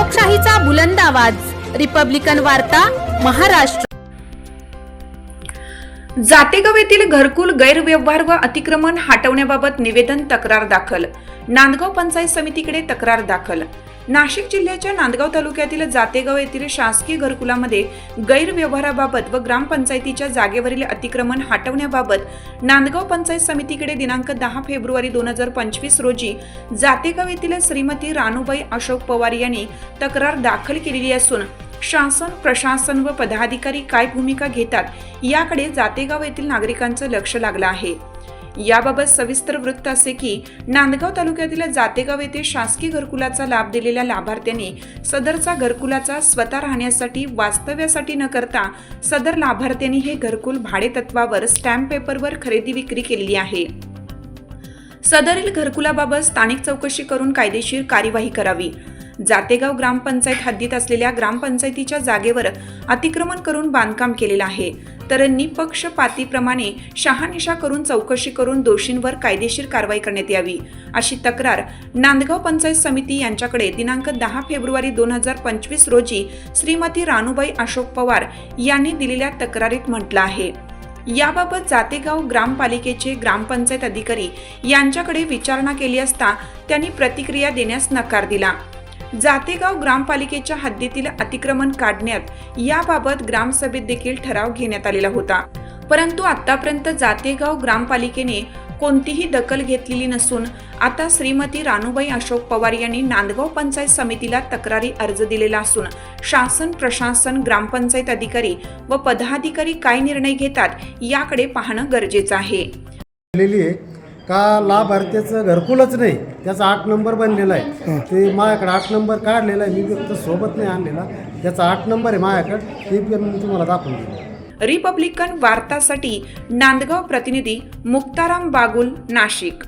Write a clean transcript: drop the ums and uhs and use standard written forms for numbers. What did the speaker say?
लोकशाहीचा बुलंद आवाज, रिपब्लिकन वार्ता, महाराष्ट्र। जातेगाव येथील घरकुल गैरव्यवहार व अतिक्रमण हटवण्याबाबत निवेदन तक्रार दाखल। नांदगाव पंचायत समितीकडे तक्रार दाखल। नाशिक जिल्ह्याच्या नांदगाव तालुक्यातील जातेगाव येथील शासकीय घरकुलामध्ये गैरव्यवहाराबाबत व ग्रामपंचायतीच्या जागेवरील अतिक्रमण हटवण्याबाबत नांदगाव पंचायत समितीकडे दिनांक 10 फेब्रुवारी 2025 रोजी जातेगाव येथील श्रीमती रानूबाई अशोक पवार यांनी तक्रार दाखल केलेली असून शासन, प्रशासन व पदाधिकारी काय भूमिका घेतात याकडे जातेगाव येथील नागरिकांचं लक्ष लागलं आहे। याबाबत सविस्तर वृत्त असे की नांदगाव तालुक्यातील जातेगाव येथे शासकीय घरकुलाचा लाभ दिलेल्या लाभार्थ्यांनी सदरचा घरकुलाचा स्वतः राहण्यासाठी, वास्तव्यासाठी न करता सदर लाभार्थ्यांनी हे घरकुल भाडे तत्वावर स्टॅम्प पेपरवर खरेदी विक्री केलेली आहे। सदरील घरकुलाबाबत स्थानिक चौकशी करून कायदेशीर कार्यवाही करावी। जातेगाव ग्रामपंचायत हद्दीत असलेल्या ग्रामपंचायतीच्या जागेवर अतिक्रमण करून बांधकाम केलेलं आहे, तर निपक्षपातीप्रमाणे शहानिशा करून चौकशी करून दोषींवर कायदेशीर कारवाई करण्यात यावी, अशी तक्रार नांदगाव पंचायत समिती यांच्याकडे दिनांक 10 फेब्रुवारी 2025 रोजी श्रीमती रानूबाई अशोक पवार यांनी दिलेल्या तक्रारीत म्हटलं आहे। याबाबत जातेगाव ग्रामपालिकेचे ग्रामपंचायत अधिकारी यांच्याकडे विचारणा केली असता त्यांनी प्रतिक्रिया देण्यास नकार दिला। जातेगाव ग्रामपालिकेच्या हद्दीतील अतिक्रमण काढण्यात याबाबत ग्रामसभेत देखील ठराव घेण्यात आलेला होता, परंतु आतापर्यंत जातेगाव ग्रामपालिकेने कोणतीही दखल घेतलेली नसून आता श्रीमती रानूबाई अशोक पवार यांनी नांदगाव पंचायत समितीला तक्रारी अर्ज दिलेला असून शासन, प्रशासन, ग्रामपंचायत अधिकारी व पदाधिकारी काय निर्णय घेतात याकडे पाहणं गरजेचं आहे। का लाभार्थ्याचं घरकुलच नाही, त्याचा 8 नंबर बनलेला आहे। ते माझ्याकडे 8 नंबर काढलेला आहे, मी फक्त सोबत नाही आणलेला, त्याचा 8 नंबर आहे माझ्याकडे, ते पण मी तुम्हाला दाखवून देईन। रिपब्लिकन वार्तासाठी नांदगाव प्रतिनिधी मुक्ताराम बागुल, नाशिक।